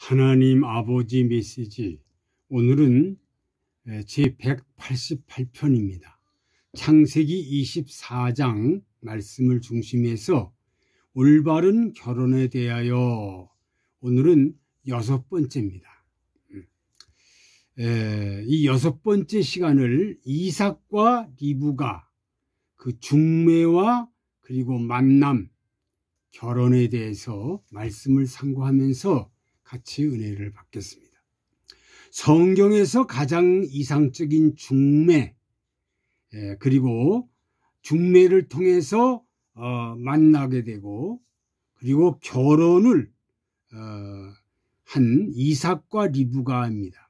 하나님 아버지 메시지, 오늘은 제188편입니다. 창세기 24장 말씀을 중심해서 올바른 결혼에 대하여 오늘은 6번째입니다. 이 6번째 시간을 이삭과 리브가 그 중매와 그리고 만남, 결혼에 대해서 말씀을 상고하면서 같이 은혜를 받겠습니다. 성경에서 가장 이상적인 중매, 그리고 중매를 통해서 만나게 되고 그리고 결혼을 한 이삭과 리브가입니다.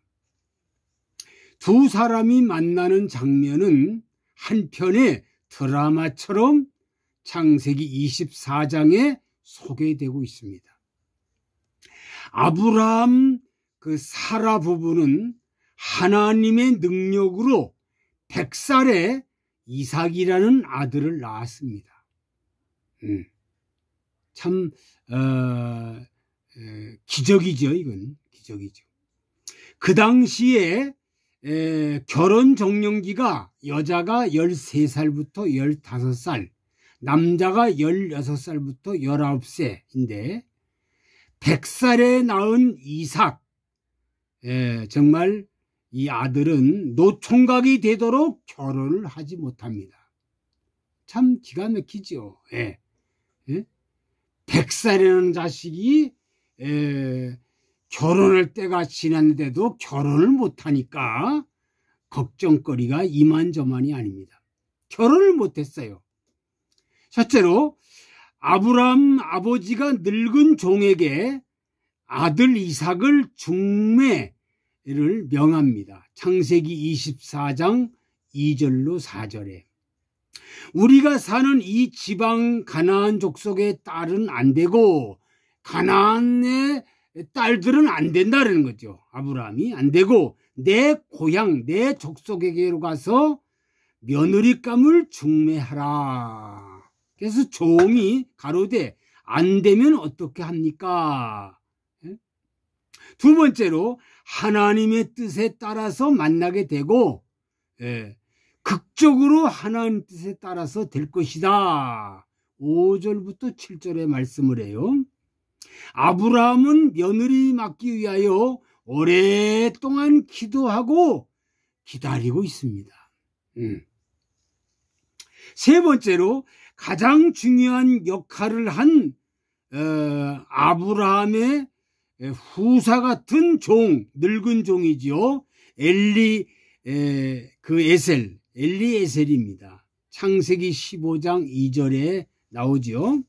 두 사람이 만나는 장면은 한편의 드라마처럼 창세기 24장에 소개되고 있습니다. 아브라함 그 사라 부부는 하나님의 능력으로 100살에 이삭이라는 아들을 낳았습니다. 참 기적이죠. 이건 기적이죠. 그 당시에 결혼 적령기가 여자가 13살부터 15살, 남자가 16살부터 19세인데 100살에 낳은 이삭, 정말 이 아들은 노총각이 되도록 결혼을 하지 못합니다. 참 기가 막히죠. 100살이라는 자식이 결혼할 때가 지났는데도 결혼을 못하니까 걱정거리가 이만저만이 아닙니다. 결혼을 못했어요. 첫째로 아브라함 아버지가 늙은 종에게 아들 이삭을 중매를 명합니다. 창세기 24장 2절로 4절에 우리가 사는 이 지방 가나안 족속의 딸은 안 되고 가나안의 딸들은 안 된다는 거죠. 아브라함이 안 되고 내 고향 내 족속에게로 가서 며느리감을 중매하라. 그래서 종이 가로되 안 되면 어떻게 합니까? 두 번째로 하나님의 뜻에 따라서 만나게 되고 극적으로 하나님 뜻에 따라서 될 것이다. 5절부터 7절의 말씀을 해요. 아브라함은 며느리 맡기 위하여 오랫동안 기도하고 기다리고 있습니다. 세 번째로 가장 중요한 역할을 한 아브라함의 후사 같은 종, 늙은 종이지요. 엘리에셀입니다. 창세기 15장 2절에 나오죠.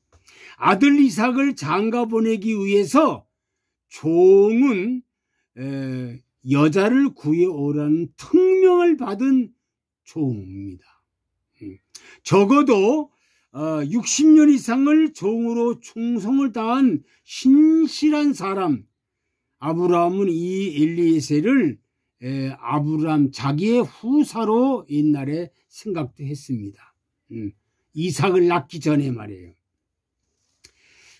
아들 이삭을 장가 보내기 위해서 종은 여자를 구해오라는 특명을 받은 종입니다. 적어도 60년 이상을 종으로 충성을 다한 신실한 사람 아브라함은 이 엘리에셀을 아브라함 자기의 후사로 옛날에 생각도 했습니다. 이삭을 낳기 전에 말이에요.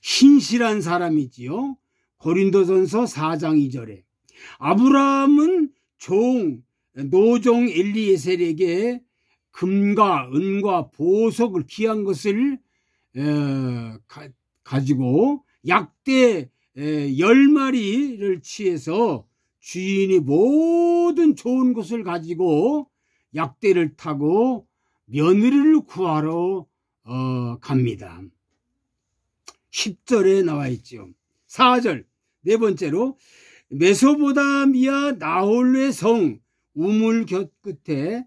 신실한 사람이지요. 고린도전서 4장 2절에 아브라함은 노종 엘리에셀에게 금과 은과 보석을 귀한 것을 가지고 약대 10마리를 취해서 주인이 모든 좋은 것을 가지고 약대를 타고 며느리를 구하러 갑니다. 10절에 나와 있죠. 4절 네 번째로 메소포타미아 나홀의 성 우물 곁에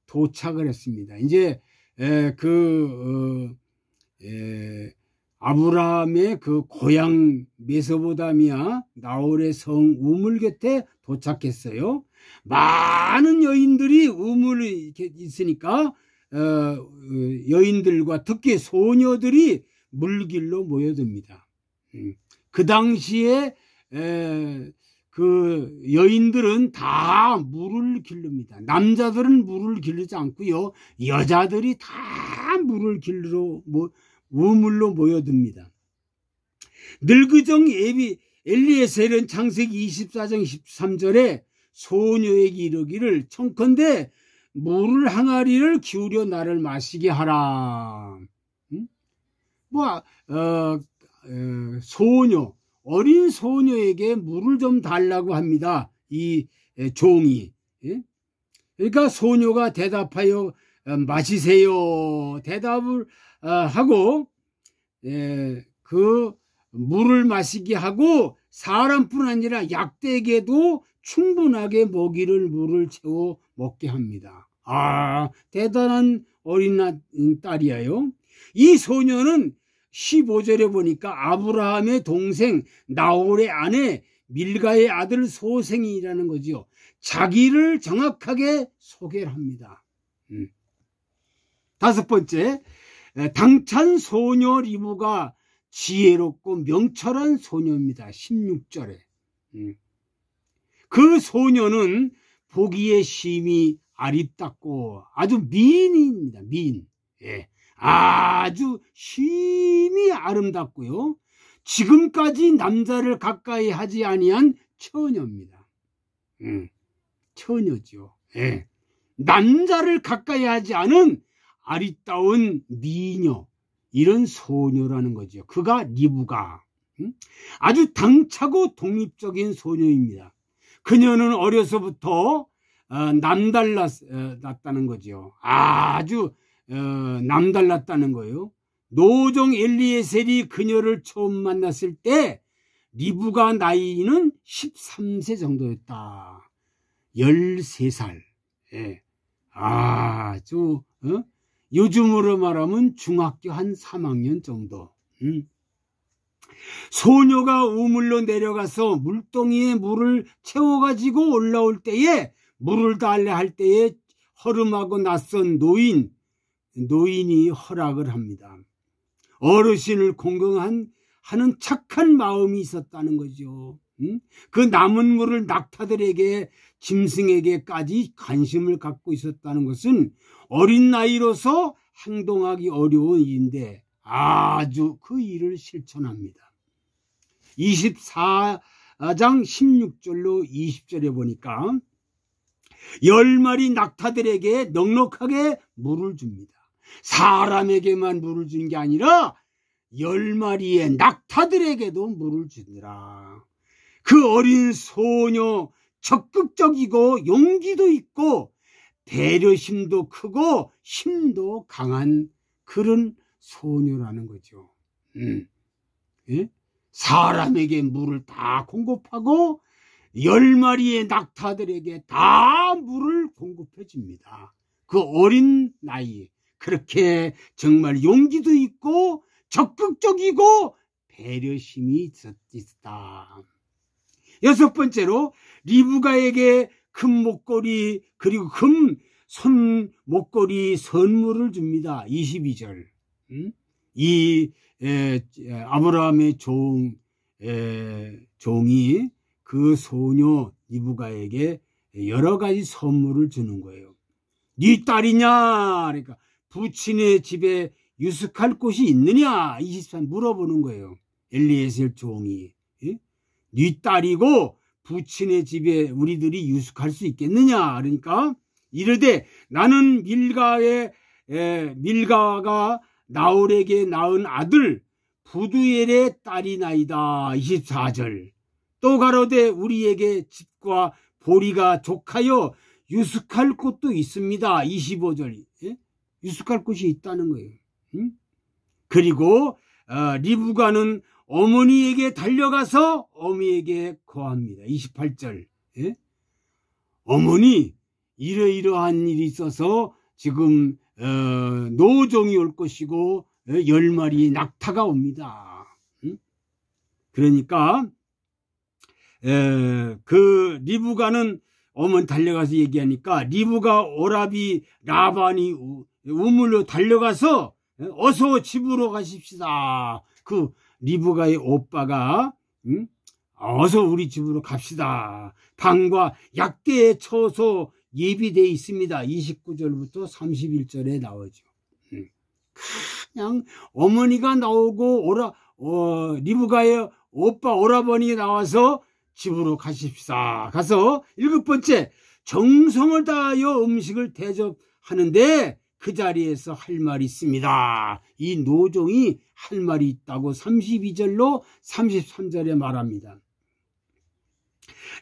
도착을 했습니다. 이제 아브라함의 그 고향 메소포타미아 나홀의 성 우물 곁에 도착했어요. 많은 여인들이 우물이 있으니까 여인들과 특히 소녀들이 물길로 모여듭니다. 그 당시에 그 여인들은 다 물을 길릅니다. 남자들은 물을 길르지 않고요. 여자들이 다 물을 길르러 우물로 모여듭니다. 늙은종 엘리에셀은 창세기 24장 13절에 소녀에게 이르기를 청컨대 물을 항아리를 기울여 나를 마시게 하라. 소녀, 어린 소녀에게 물을 좀 달라고 합니다. 이 종이. 그러니까 소녀가 대답하여 마시세요. 대답을 하고 그 물을 마시게 하고 사람뿐 아니라 약대에게도 충분하게 먹이를 물을 채워 먹게 합니다. 대단한 어린 딸이에요. 이 소녀는 15절에 보니까 아브라함의 동생 나홀의 아내 밀가의 아들 소생이라는 거죠. 자기를 정확하게 소개를 합니다. 다섯 번째, 당찬 소녀 리브가 지혜롭고 명철한 소녀입니다. 16절에. 그 소녀는 보기에 심히 아립답고 아주 미인입니다. 미인. 아주 심히 아름답고요. 지금까지 남자를 가까이 하지 아니한 처녀입니다. 처녀죠. 남자를 가까이 하지 않은 아리따운 미녀, 이런 소녀라는 거죠. 그가 리브가 아주 당차고 독립적인 소녀입니다. 그녀는 어려서부터 남달랐다는 거죠. 아주 남달랐다는 거예요. 노종 엘리에셀이 그녀를 처음 만났을 때 리브가 나이는 13세 정도였다. 13살. 아주 요즘으로 말하면 중학교 한 3학년 정도. 소녀가 우물로 내려가서 물동이에 물을 채워가지고 올라올 때에 물을 달래 할 때에 허름하고 낯선 노인이 허락을 합니다. 어르신을 공경하는 착한 마음이 있었다는 거죠. 그 남은 물을 낙타들에게, 짐승에게까지 관심을 갖고 있었다는 것은 어린 나이로서 행동하기 어려운 일인데 아주 그 일을 실천합니다. 24장 16절로 20절에 보니까 10마리 낙타들에게 넉넉하게 물을 줍니다. 사람에게만 물을 주는 게 아니라 10마리의 낙타들에게도 물을 주니라. 그 어린 소녀 적극적이고 용기도 있고 배려심도 크고 힘도 강한 그런 소녀라는 거죠. 사람에게 물을 다 공급하고 10마리의 낙타들에게 다 물을 공급해 줍니다. 그 어린 나이에 그렇게 정말 용기도 있고 적극적이고 배려심이 있었다. 여섯 번째로 리브가에게 금 목걸이 그리고 금 손 목걸이 선물을 줍니다. 22절. 이 아브라함의 종이 그 소녀 리브가에게 여러 가지 선물을 주는 거예요. 네 딸이냐? 그러니까 부친의 집에 유숙할 곳이 있느냐? 23 물어보는 거예요. 엘리에셀 종이. 네 딸이고 부친의 집에 우리들이 유숙할 수 있겠느냐? 그러니까 이르되 나는 밀가가 나홀에게 낳은 아들 부두엘의 딸이나이다. 24절. 또 가로되 우리에게 집과 보리가 족하여 유숙할 곳도 있습니다. 25절. 유숙할 곳이 있다는 거예요. 그리고 리브가는 어머니에게 달려가서 어미에게 거합니다. 28절. 어머니, 이러이러한 일이 있어서 지금 노종이 올 것이고 10마리 낙타가 옵니다. 그러니까 그 리브가는 어머니 달려가서 얘기하니까 리브가 오라비 라반이 우물로 달려가서 어서 집으로 가십시다. 그 리브가의 오빠가 어서 우리 집으로 갑시다. 방과 약대의 처소 예비되어 있습니다. 29절부터 31절에 나오죠. 그냥 어머니가 나오고 리브가의 오빠 오라버니 나와서 집으로 가십시다. 가서 7번째, 정성을 다하여 음식을 대접하는데 그 자리에서 할 말이 있습니다. 이 노종이 할 말이 있다고 32절로 33절에 말합니다.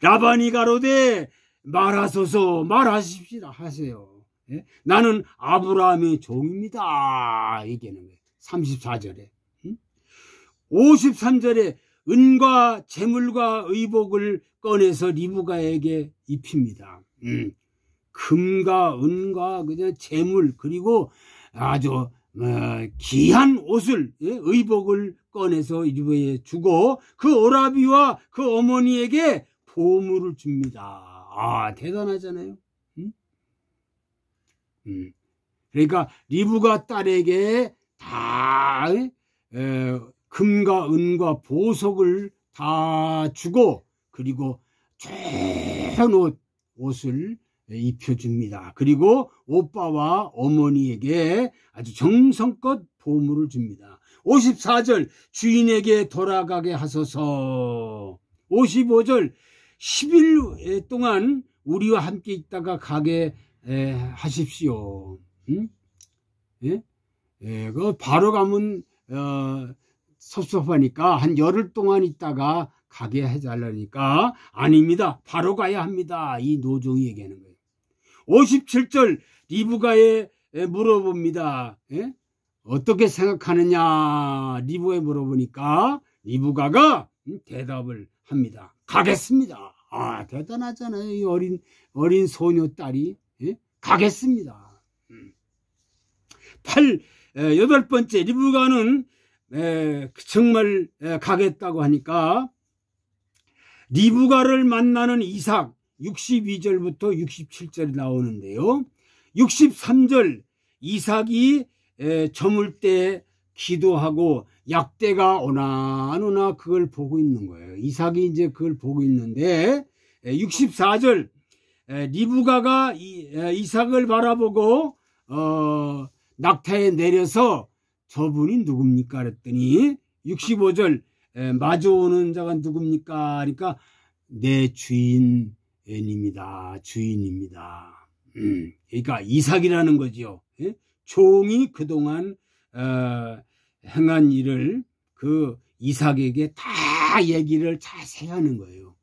라반이 가로되 말하소서, 말하십시다 하세요. 예? 나는 아브라함의 종입니다. 얘기하는 거예요. 34절에. 53절에 은과 재물과 의복을 꺼내서 리브가에게 입힙니다. 금과 은과 그냥 재물, 그리고 아주 귀한 옷을, 의복을 꺼내서 리브가에 주고 그 오라비와 그 어머니에게 보물을 줍니다. 아, 대단하잖아요. 그러니까 리브가 딸에게 다 금과 은과 보석을 다 주고, 그리고 좋은 옷을 입혀줍니다. 그리고 오빠와 어머니에게 아주 정성껏 보물을 줍니다. 54절, 주인에게 돌아가게 하소서. 55절, 10일 동안 우리와 함께 있다가 가게 하십시오. 예? 그 바로 가면 섭섭하니까 한 열흘 동안 있다가 가게 해달라니까 아닙니다. 바로 가야 합니다. 이 노종이 얘기하는 거예요. 57절, 리브가에 물어봅니다. 예? 어떻게 생각하느냐? 리브가에 물어보니까 리브가가 대답을 합니다. 가겠습니다. 아, 대단하잖아요. 이 어린 소녀 딸이. 예? 가겠습니다. 8번째, 리브가는 정말 가겠다고 하니까 리브가를 만나는 이삭 62절부터 67절이 나오는데요. 63절, 이삭이 저물 때 기도하고 약대가 오나 안 오나 그걸 보고 있는 거예요. 이삭이 이제 그걸 보고 있는데 64절, 리브가가 이삭을 바라보고 낙타에 내려서 저분이 누굽니까? 그랬더니 65절, 마주오는 자가 누굽니까? 그러니까 내 주인입니다. 주인입니다. 그러니까 이삭이라는 거죠. 예? 종이 그동안 행한 일을 그 이삭에게 다 얘기를 자세히 하는 거예요.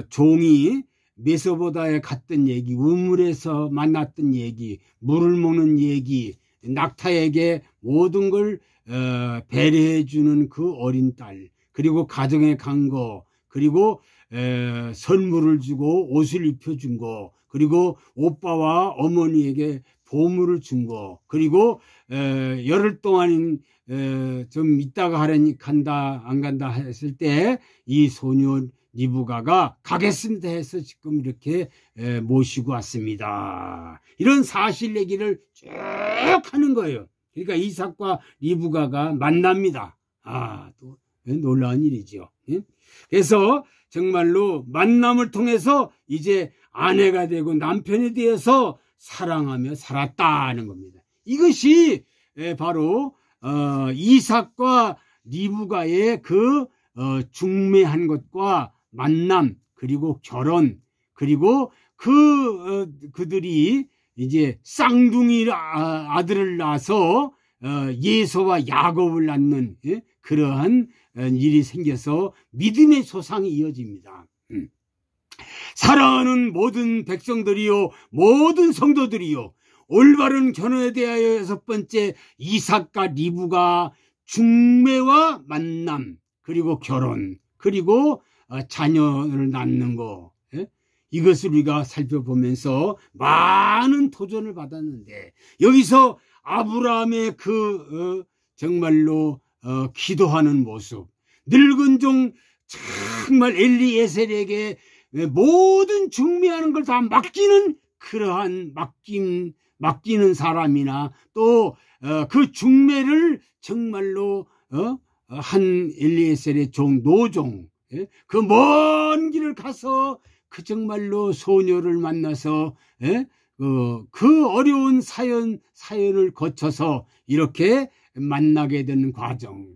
종이 메소보다에 갔던 얘기, 우물에서 만났던 얘기, 물을 먹는 얘기, 낙타에게 모든 걸 배려해 주는 그 어린 딸, 그리고 가정에 간 거, 그리고 선물을 주고 옷을 입혀준 거, 그리고 오빠와 어머니에게 보물을 준 거, 그리고 열흘 동안 좀 있다가 하려니 간다 안 간다 했을 때 이 소녀 리브가가 가겠습니다 해서 지금 이렇게 모시고 왔습니다. 이런 사실 얘기를 쭉 하는 거예요. 그러니까 이삭과 리브가가 만납니다. 아, 또 놀라운 일이죠. 그래서 정말로 만남을 통해서 이제 아내가 되고 남편이 되어서 사랑하며 살았다는 겁니다. 이것이 바로 이삭과 리브가의 그 중매한 것과 만남, 그리고 결혼, 그리고 그들이 이제 쌍둥이 아들을 낳아서 예서와 야곱을 낳는 그러한 일이 생겨서 믿음의 소상이 이어집니다. 사랑하는 모든 백성들이요, 모든 성도들이요, 올바른 결혼에 대하여 6번째, 이삭과 리브가 중매와 만남, 그리고 결혼, 그리고 자녀를 낳는 거, 이것을 우리가 살펴보면서 많은 도전을 받았는데, 여기서 아브라함의 정말로 기도하는 모습, 늙은 종 정말 엘리에셀에게 모든 중매하는 걸 다 맡기는 그러한 맡기는 사람이나 또 그 중매를 정말로 한 엘리에셀의 종 노종, 그 먼 길을 가서 그 정말로 소녀를 만나서 그 어려운 사연을 거쳐서 이렇게 만나게 되는 과정,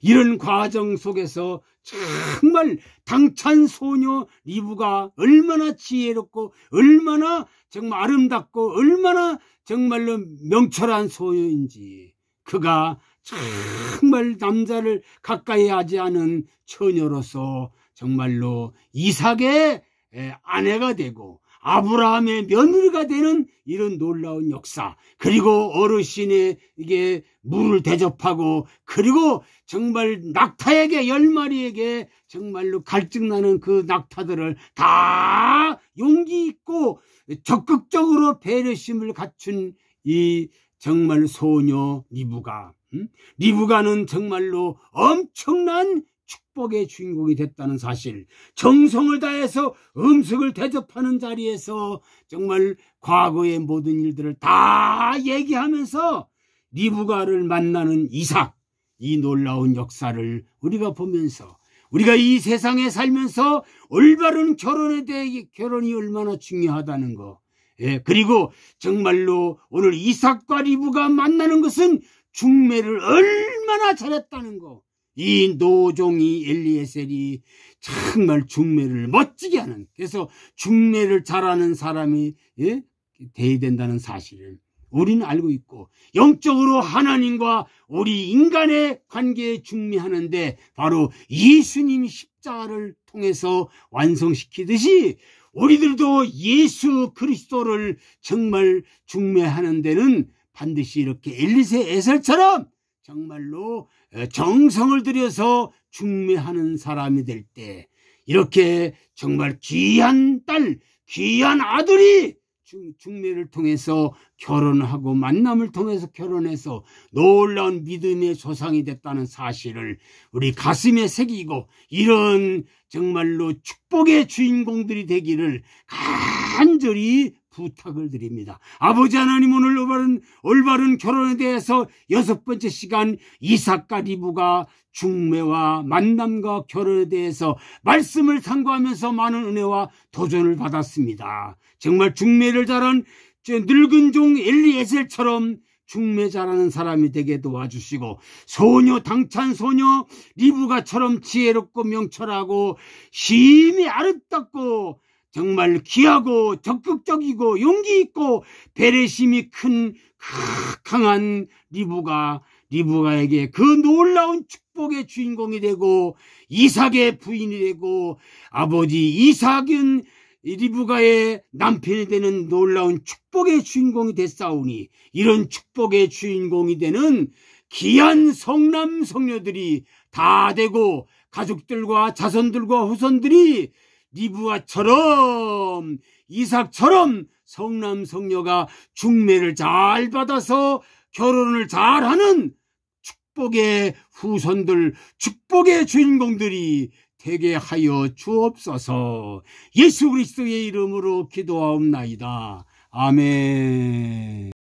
이런 과정 속에서 정말 당찬 소녀 리브가 얼마나 지혜롭고 얼마나 정말 아름답고 얼마나 정말로 명철한 소녀인지, 그가 정말 남자를 가까이 하지 않은 처녀로서 정말로 이삭의 아내가 되고 아브라함의 며느리가 되는 이런 놀라운 역사, 그리고 어르신에게 물을 대접하고, 그리고 정말 낙타에게 10마리에게 정말로 갈증나는 그 낙타들을 다 용기 있고 적극적으로 배려심을 갖춘 이 정말 소녀 리브가는 정말로 엄청난 축복의 주인공이 됐다는 사실, 정성을 다해서 음식을 대접하는 자리에서 정말 과거의 모든 일들을 다 얘기하면서 리브가를 만나는 이삭, 이 놀라운 역사를 우리가 보면서, 우리가 이 세상에 살면서 올바른 결혼에 대해, 결혼이 얼마나 중요하다는 거, 그리고 정말로 오늘 이삭과 리브가 만나는 것은 중매를 얼마나 잘했다는 거, 이 노종이 엘리에셀이 정말 중매를 멋지게 하는, 그래서 중매를 잘하는 사람이 돼야 된다는 사실을 우리는 알고 있고, 영적으로 하나님과 우리 인간의 관계에 중매하는데 바로 예수님이 십자가를 통해서 완성시키듯이 우리들도 예수 그리스도를 정말 중매하는 데는 반드시 이렇게 엘리에셀처럼 정말로 정성을 들여서 중매하는 사람이 될 때, 이렇게 정말 귀한 딸, 귀한 아들이 중매를 통해서 결혼하고 만남을 통해서 결혼해서 놀라운 믿음의 조상이 됐다는 사실을 우리 가슴에 새기고, 이런 정말로 축복의 주인공들이 되기를 간절히 부탁을 드립니다. 아버지 하나님, 오늘 올바른 결혼에 대해서 6번째 시간 이삭과 리브가 중매와 만남과 결혼에 대해서 말씀을 상고하면서 많은 은혜와 도전을 받았습니다. 정말 중매를 잘한 늙은 종 엘리에셀처럼 중매 잘하는 사람이 되게 도와주시고, 당찬 소녀 리브가처럼 지혜롭고 명철하고 심히 아름답고 정말 귀하고 적극적이고 용기 있고 배려심이 큰 강한 리브가에게 그 놀라운 축복의 주인공이 되고, 이삭의 부인이 되고, 아버지 이삭은 리브가의 남편이 되는 놀라운 축복의 주인공이 됐사오니, 이런 축복의 주인공이 되는 귀한 성남 성녀들이 다 되고, 가족들과 자손들과 후손들이 리브가처럼 이삭처럼 성남 성녀가 중매를 잘 받아서 결혼을 잘하는 축복의 후손들, 축복의 주인공들이 되게 하여 주옵소서. 예수 그리스도의 이름으로 기도하옵나이다. 아멘.